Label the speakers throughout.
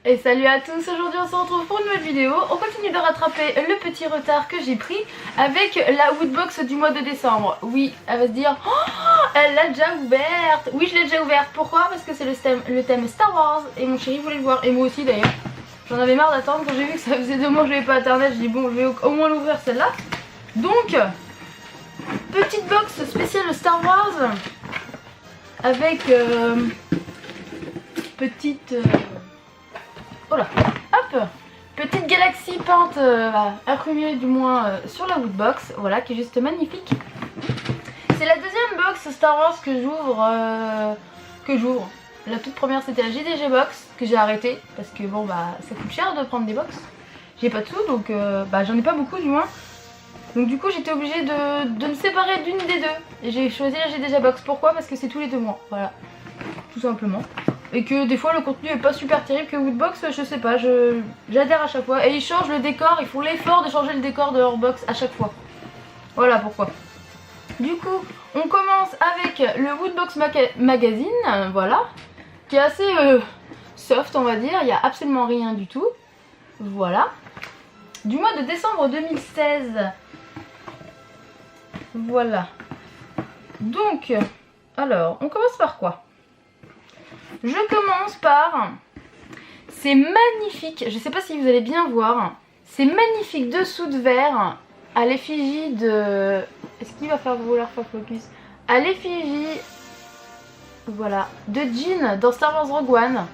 Speaker 1: Et salut à tous, aujourd'hui on se retrouve pour une nouvelle vidéo. On continue de rattraper le petit retard que j'ai pris avec la Woodbox du mois de décembre. Oui, elle va se dire, oh, elle l'a déjà ouverte. Oui, je l'ai déjà ouverte. Pourquoi? Parce que c'est le thème Star Wars et mon chéri voulait le voir. Et moi aussi d'ailleurs. J'en avais marre d'attendre. Quand j'ai vu que ça faisait 2 mois que je n'avais pas internet, je dis bon, je vais au moins l'ouvrir celle-là. Donc, petite box spéciale Star Wars avec petite... Voilà, hop, petite galaxie peinte, imprimée du moins sur la Woodbox, voilà, qui est juste magnifique. C'est la deuxième box Star Wars que j'ouvre. La toute première c'était la JDG Box que j'ai arrêtée parce que bon bah ça coûte cher de prendre des box. J'ai pas de sous donc j'en ai pas beaucoup du moins. Donc du coup j'étais obligée de me séparer d'une des deux. Et j'ai choisi la JDG Box. Pourquoi? Parce que c'est tous les 2 mois, voilà, tout simplement. Et que des fois le contenu est pas super terrible, que Woodbox, je sais pas, j'adhère à chaque fois. Et ils changent le décor, ils font l'effort de changer le décor de leur box à chaque fois. Voilà pourquoi. Du coup, on commence avec le Woodbox Magazine, voilà, qui est assez soft on va dire, il n'y a absolument rien du tout. Voilà. Du mois de décembre 2016. Voilà. Donc, alors, on commence par quoi? Je commence par ces magnifiques, je sais pas si vous allez bien voir, ces magnifiques dessous de verre à l'effigie de... Est-ce qu'il va faire vouloir faire focus? À l'effigie, voilà, de Jean dans Star Wars Rogue One.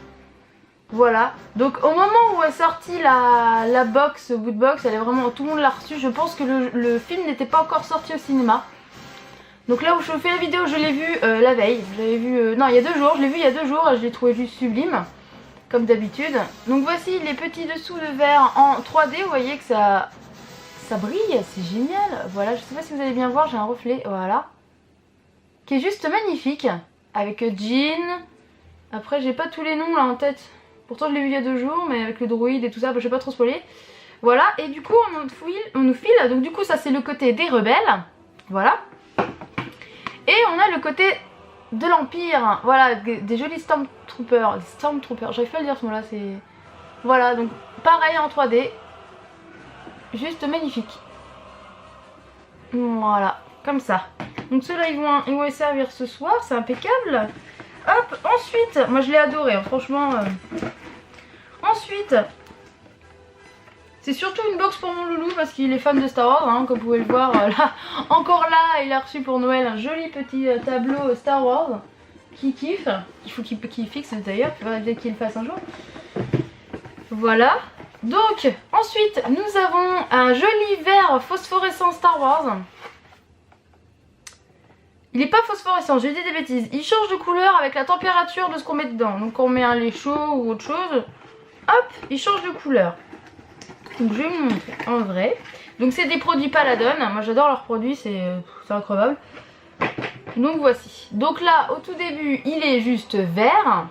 Speaker 1: Voilà, donc au moment où est sortie la box Woodbox, elle est vraiment, tout le monde l'a reçue. Je pense que le film n'était pas encore sorti au cinéma. Donc là où je fais la vidéo, je l'ai vu la veille. J'avais vu, non, il y a 2 jours, je l'ai vu il y a 2 jours et je l'ai trouvé juste sublime, comme d'habitude. Donc voici les petits dessous de verre en 3D, vous voyez que ça brille, c'est génial. Voilà, je sais pas si vous allez bien voir, j'ai un reflet, voilà. Qui est juste magnifique, avec Jean. Après, j'ai pas tous les noms là en tête. Pourtant je l'ai vu il y a 2 jours, mais avec le droïde et tout ça, je vais pas trop spoiler. Voilà, et du coup on nous file, donc du coup ça c'est le côté des rebelles, voilà. Et on a le côté de l'Empire, voilà, des jolis Stormtroopers, j'arrive pas à le dire ce mot là, c'est... Voilà, donc pareil en 3D, juste magnifique. Voilà, comme ça. Donc ceux-là ils vont les servir ce soir, c'est impeccable. Hop, ensuite, moi je l'ai adoré, hein, franchement. Ensuite, c'est surtout une box pour mon loulou parce qu'il est fan de Star Wars, hein, comme vous pouvez le voir là. Encore là, il a reçu pour Noël un joli petit tableau Star Wars qui kiffe. Il faut qu'il fixe d'ailleurs, dès qu'il le fasse un jour. Voilà. Donc, ensuite, nous avons un joli verre phosphorescent Star Wars. Il n'est pas phosphorescent, j'ai dit des bêtises. Il change de couleur avec la température de ce qu'on met dedans. Donc, quand on met un lait chaud ou autre chose, hop, il change de couleur. Donc je vais vous montrer en vrai. Donc c'est des produits Paladon, moi j'adore leurs produits, c'est incroyable. Donc voici. Donc là au tout début il est juste vert.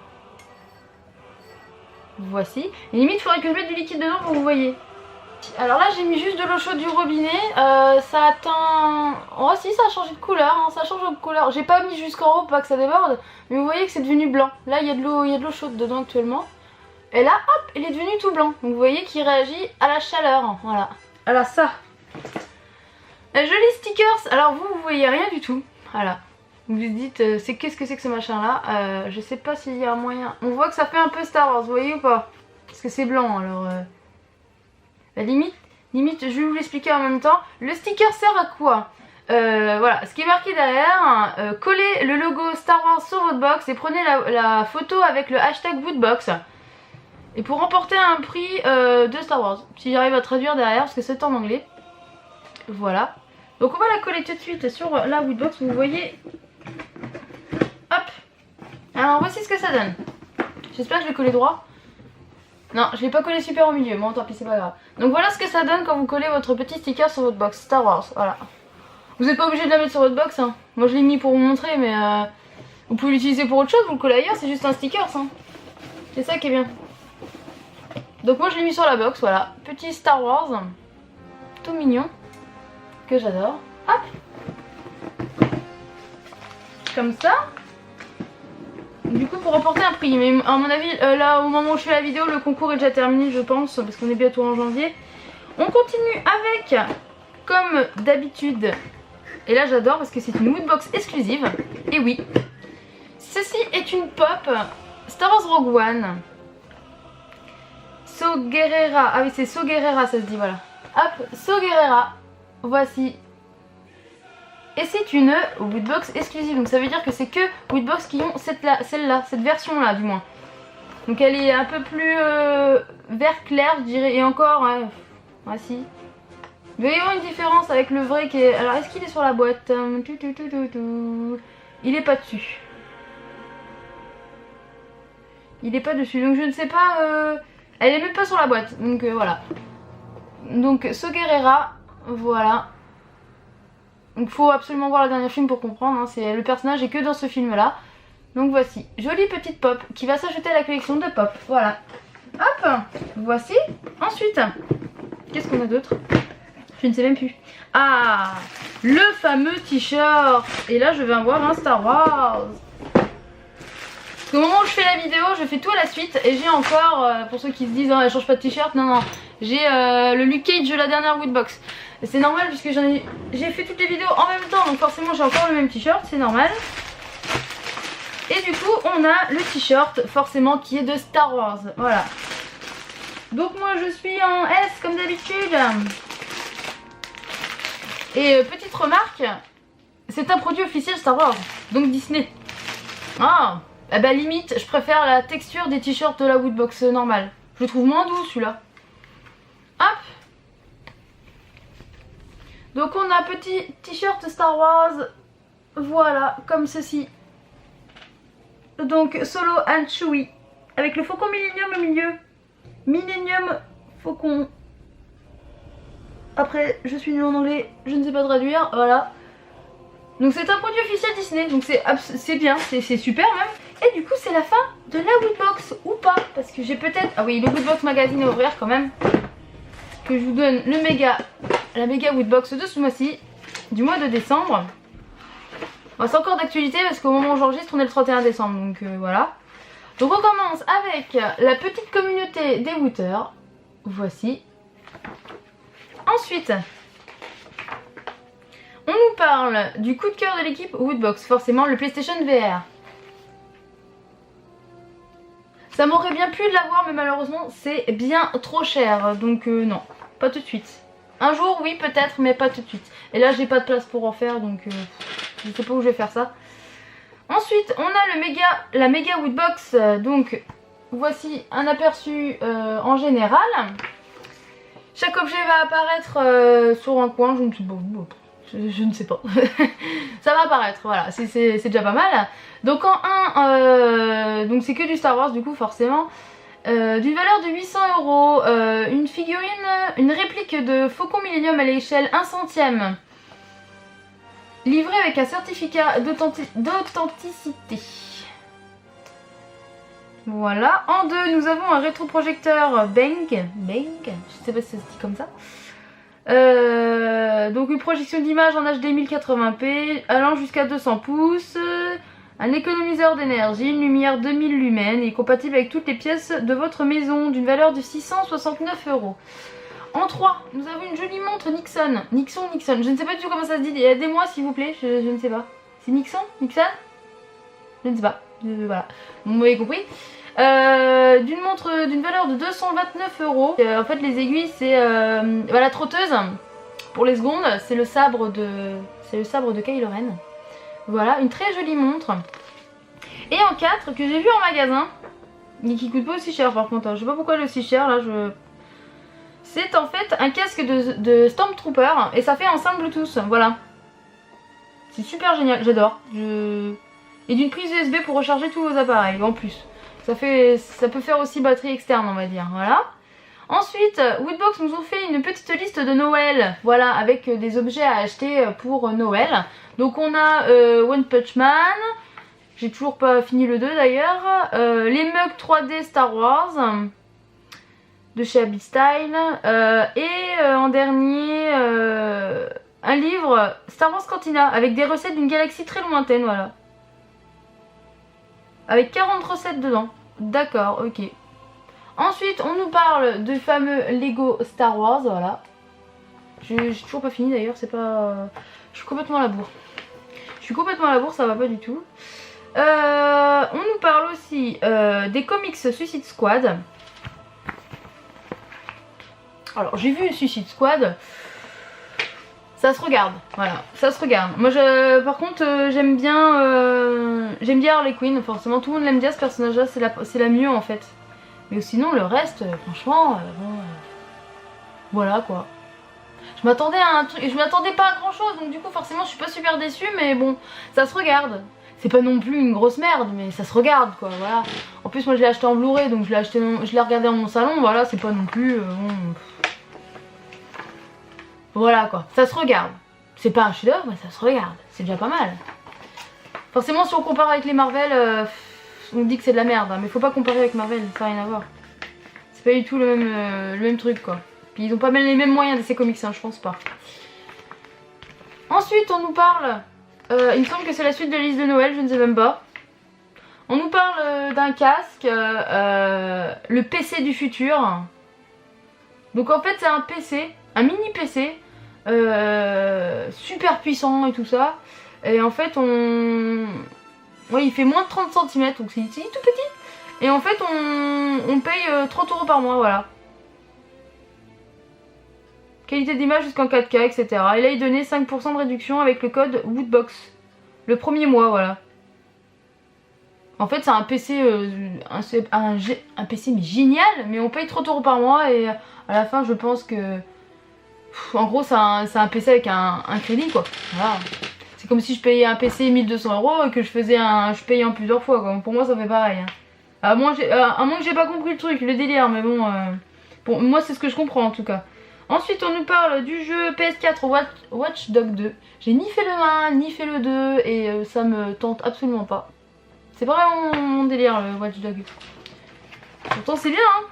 Speaker 1: Voici. Et limite il faudrait que je mette du liquide dedans pour que vous voyez. Alors là j'ai mis juste de l'eau chaude du robinet. Ça atteint... Oh si, ça a changé de couleur, hein, ça change de couleur. J'ai pas mis jusqu'en haut pour pas que ça déborde. Mais vous voyez que c'est devenu blanc. Là il y a de l'eau chaude dedans actuellement. Et là, hop, il est devenu tout blanc. Donc vous voyez qu'il réagit à la chaleur. Voilà. Alors ça. Un joli stickers. Alors vous voyez rien du tout. Voilà. Vous vous dites, qu'est-ce que c'est que ce machin là? Je sais pas s'il y a un moyen. On voit que ça fait un peu Star Wars, vous voyez ou pas? Parce que c'est blanc alors. La limite, je vais vous l'expliquer en même temps. Le sticker sert à quoi? Voilà, ce qui est marqué derrière, collez le logo Star Wars sur votre box et prenez la photo avec le hashtag Woodbox. Et pour remporter un prix de Star Wars, si j'arrive à traduire derrière parce que c'est en anglais. Voilà. Donc on va la coller tout de suite sur la Woodbox, vous voyez. Hop. Alors voici ce que ça donne. J'espère que je l'ai collé droit. Non, je l'ai pas collé super au milieu, bon tant pis c'est pas grave. Donc voilà ce que ça donne quand vous collez votre petit sticker sur votre box Star Wars, voilà. Vous n'êtes pas obligé de la mettre sur votre box, hein. Moi je l'ai mis pour vous montrer mais vous pouvez l'utiliser pour autre chose, vous le collez ailleurs, c'est juste un sticker, hein. C'est ça qui est bien. Donc moi je l'ai mis sur la box, voilà. Petit Star Wars, tout mignon, que j'adore. Hop. Comme ça. du coup pour remporter un prix. Mais à mon avis, là au moment où je fais la vidéo, le concours est déjà terminé je pense, parce qu'on est bientôt en janvier. On continue avec, comme d'habitude, et là j'adore parce que c'est une woodbox exclusive. Et oui, ceci est une pop Star Wars Rogue One. So Guerrera, ah oui c'est So Guerrera ça se dit, voilà. Hop, So Guerrera, voici. Et c'est une woodbox exclusive, donc ça veut dire que c'est que woodbox qui ont celle-là, cette version-là du moins. Donc elle est un peu plus vert clair je dirais, et encore, ah si. Il va y avoir une différence avec le vrai qui est... Alors est-ce qu'il est sur la boîte? Il est pas dessus. Il est pas dessus, donc je ne sais pas... Elle est même pas sur la boîte, donc voilà. Donc So Guerrera, voilà. Donc faut absolument voir le dernier film pour comprendre, hein. C'est le personnage est que dans ce film là. Donc voici, jolie petite pop qui va s'ajouter à la collection de pop, voilà. Hop, voici. Ensuite, qu'est-ce qu'on a d'autre? Je ne sais même plus. Ah, le fameux t-shirt. Et là je vais avoir un Star Wars. Au moment où je fais la vidéo, je fais tout à la suite et j'ai encore, pour ceux qui se disent elle change pas de t-shirt, non, j'ai le Luke Cage de la dernière woodbox. C'est normal puisque j'ai fait toutes les vidéos en même temps, donc forcément j'ai encore le même t-shirt, c'est normal. Et du coup on a le t-shirt forcément qui est de Star Wars, voilà. Donc moi je suis en S comme d'habitude. Et petite remarque, c'est un produit officiel Star Wars, donc Disney. Ah, eh ben limite je préfère la texture des t-shirts de la woodbox normale. Je le trouve moins doux celui-là. Hop. Donc on a un petit t-shirt Star Wars, voilà, comme ceci. Donc Solo and Chewie, avec le Faucon Millennium au milieu. Millennium Faucon. Après, je suis nulle en anglais, je ne sais pas traduire, voilà. Donc c'est un produit officiel Disney, donc c'est bien, c'est super même. Et du coup c'est la fin de la woodbox, ou pas, parce que j'ai peut-être... Ah oui, le woodbox magazine à ouvrir quand même. Que je vous donne la méga woodbox de ce mois-ci, du mois de décembre. Bon, c'est encore d'actualité parce qu'au moment où j'enregistre on est le 31 décembre, donc voilà. Donc on commence avec la petite communauté des wooters, voici. Ensuite, on nous parle du coup de cœur de l'équipe Woodbox, forcément le PlayStation VR. Ça m'aurait bien plu de l'avoir mais malheureusement c'est bien trop cher, donc non, pas tout de suite. Un jour oui peut-être mais pas tout de suite. Et là j'ai pas de place pour en faire donc je sais pas où je vais faire ça. Ensuite on a la méga Woodbox, donc voici un aperçu en général. Chaque objet va apparaître sur un coin, je ne sais pas où. Je ne sais pas. Ça va apparaître, voilà, c'est déjà pas mal. Donc en 1, donc c'est que du Star Wars du coup forcément. D'une valeur de 800 €, une figurine, une réplique de Faucon Millennium à l'échelle 1 centième. Livré avec un certificat d'authenticité. Voilà. En 2, nous avons un rétroprojecteur Bang. Je sais pas si ça se dit comme ça. Donc une projection d'image en HD 1080p allant jusqu'à 200 pouces, un économiseur d'énergie, une lumière 2000 lumens et compatible avec toutes les pièces de votre maison d'une valeur de 669 €. En 3, nous avons une jolie montre Nixon, je ne sais pas du tout comment ça se dit, aidez-moi s'il vous plaît, je ne sais pas. C'est Nixon? Je ne sais pas, voilà, vous m'avez compris. D'une montre d'une valeur de 229 €. En fait les aiguilles c'est la trotteuse pour les secondes, c'est le sabre de Kylo Ren. Voilà, une très jolie montre. Et en 4 que j'ai vu en magasin, mais qui coûte pas aussi cher par contre, hein. Je sais pas pourquoi elle est aussi cher là, c'est en fait un casque de Stormtrooper et ça fait enceinte Bluetooth, voilà. C'est super génial, j'adore. Et d'une prise USB pour recharger tous vos appareils en plus. Ça peut faire aussi batterie externe on va dire, voilà. Ensuite, Woodbox nous ont fait une petite liste de Noël, voilà, avec des objets à acheter pour Noël. Donc on a One Punch Man, j'ai toujours pas fini le 2 d'ailleurs, les mugs 3D Star Wars de chez Abby Style, et en dernier un livre Star Wars Cantina avec des recettes d'une galaxie très lointaine, voilà. avec 40 recettes dedans. D'accord, ok. Ensuite, on nous parle du fameux Lego Star Wars, voilà. J'ai toujours pas fini d'ailleurs, c'est pas... Je suis complètement à la bourre. Je suis complètement à la bourre, ça va pas du tout. On nous parle aussi des comics Suicide Squad. Alors, j'ai vu Suicide Squad. Ça se regarde, voilà, ça se regarde. Moi, par contre, j'aime bien Harley Quinn. Forcément, tout le monde l'aime bien, ce personnage-là, c'est la mieux en fait. Mais sinon, le reste, franchement, bon, voilà quoi. Je m'attendais à un truc, je m'attendais pas à grand chose, donc du coup, forcément, je suis pas super déçue, mais bon, ça se regarde. C'est pas non plus une grosse merde, mais ça se regarde quoi, voilà. En plus, moi, je l'ai acheté en Blu-ray, donc je l'ai regardé dans mon salon, voilà, c'est pas non plus, bon. Voilà quoi, ça se regarde. C'est pas un chef-d'œuvre, mais ça se regarde. C'est déjà pas mal. Forcément, si on compare avec les Marvel, on dit que c'est de la merde. Hein, mais faut pas comparer avec Marvel, ça n'a rien à voir. C'est pas du tout le même truc quoi. Puis ils ont pas mal les mêmes moyens de ces comics, hein, je pense pas. Ensuite, on nous parle. Il me semble que c'est la suite de la liste de Noël, je ne sais même pas. On nous parle d'un casque, le PC du futur. Donc en fait, c'est un PC. Un mini PC super puissant et tout ça. Et en fait ouais, il fait moins de 30 cm, donc c'est tout petit. Et en fait on paye 30 € par mois, voilà. Qualité d'image jusqu'en 4K, etc. Et là il donnait 5% de réduction avec le code Woodbox. Le premier mois, voilà. En fait c'est un PC un PC mais génial. Mais on paye 30 € par mois. Et à la fin je pense que en gros c'est un PC avec un crédit quoi. Voilà. C'est comme si je payais un PC 1200 € et que je payais en plusieurs fois quoi. Pour moi ça fait pareil. Hein. À moins que j'ai pas compris le truc, le délire, mais bon, bon moi c'est ce que je comprends en tout cas. Ensuite on nous parle du jeu PS4 Watch Dogs 2. J'ai ni fait le 1 ni fait le 2 et ça me tente absolument pas. C'est pas vraiment mon délire le Watch Dogs. Pourtant c'est bien hein.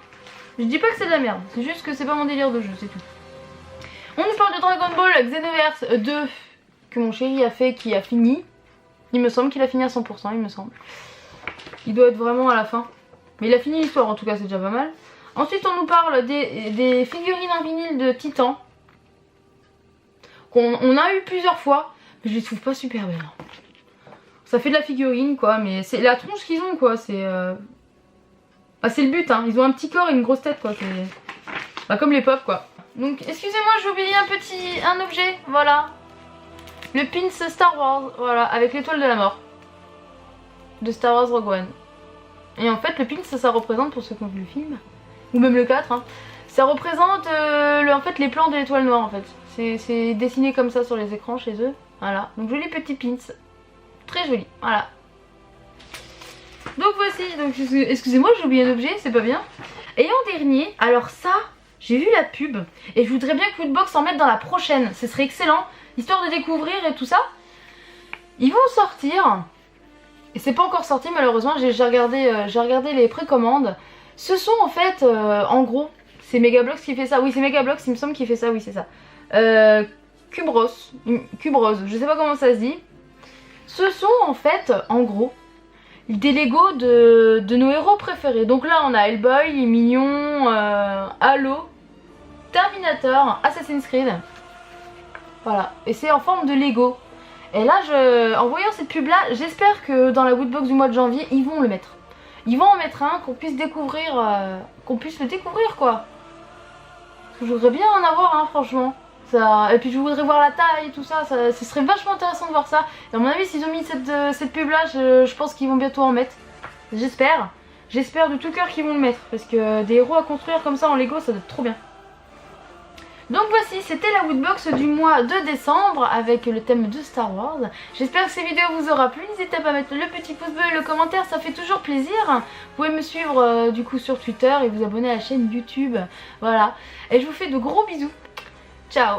Speaker 1: Je dis pas que c'est de la merde, c'est juste que c'est pas mon délire de jeu, c'est tout. On nous parle de Dragon Ball Xenoverse 2 que mon chéri a fait, qui a fini. Il me semble qu'il a fini à 100%, il me semble. Il doit être vraiment à la fin. Mais il a fini l'histoire en tout cas, c'est déjà pas mal. Ensuite on nous parle des figurines en vinyle de Titan. Qu'on a eu plusieurs fois, mais je les trouve pas super belles. Ça fait de la figurine quoi, mais c'est la tronche qu'ils ont quoi, c'est... Ah, c'est le but hein, ils ont un petit corps et une grosse tête quoi, c'est... Bah, comme les pop quoi. Donc excusez-moi, j'ai oublié un objet, voilà. Le pins Star Wars, voilà, avec l'étoile de la mort. De Star Wars Rogue One. Et en fait le pins ça représente, pour ceux qui ont vu le film, ou même le 4, hein, ça représente en fait les plans de l'étoile noire en fait. C'est dessiné comme ça sur les écrans chez eux, voilà. Donc joli petit pins, très joli, voilà. Donc voici, donc excusez-moi j'ai oublié un objet, c'est pas bien. Et en dernier, alors ça... J'ai vu la pub et je voudrais bien que Woodbox en mette dans la prochaine. Ce serait excellent, histoire de découvrir et tout ça. Ils vont sortir. Et c'est pas encore sorti malheureusement, j'ai regardé les précommandes. Ce sont en fait, en gros, c'est Megablox qui fait ça. Oui c'est Megablox, il me semble qu'il fait ça, oui c'est ça. Cubros, je sais pas comment ça se dit. Ce sont en fait, en gros, des Lego de nos héros préférés. Donc là on a Hellboy, les Mignons, Halo, Terminator, Assassin's Creed. Voilà, et c'est en forme de Lego. Et là en voyant cette pub là, j'espère que dans la Woodbox du mois de janvier ils vont le mettre. Ils vont en mettre un, qu'on puisse découvrir, qu'on puisse le découvrir quoi. Parce que je voudrais bien en avoir un franchement. Ça... Et puis je voudrais voir la taille et tout ça, ce serait vachement intéressant de voir ça. Et à mon avis s'ils ont mis cette pub là, je pense qu'ils vont bientôt en mettre. J'espère. J'espère de tout cœur qu'ils vont le mettre. Parce que des héros à construire comme ça en Lego ça doit être trop bien. Donc voici, c'était la Woodbox du mois de décembre avec le thème de Star Wars. J'espère que cette vidéo vous aura plu. N'hésitez pas à mettre le petit pouce bleu et le commentaire, ça fait toujours plaisir. Vous pouvez me suivre du coup sur Twitter et vous abonner à la chaîne YouTube. Voilà. Et je vous fais de gros bisous. Ciao.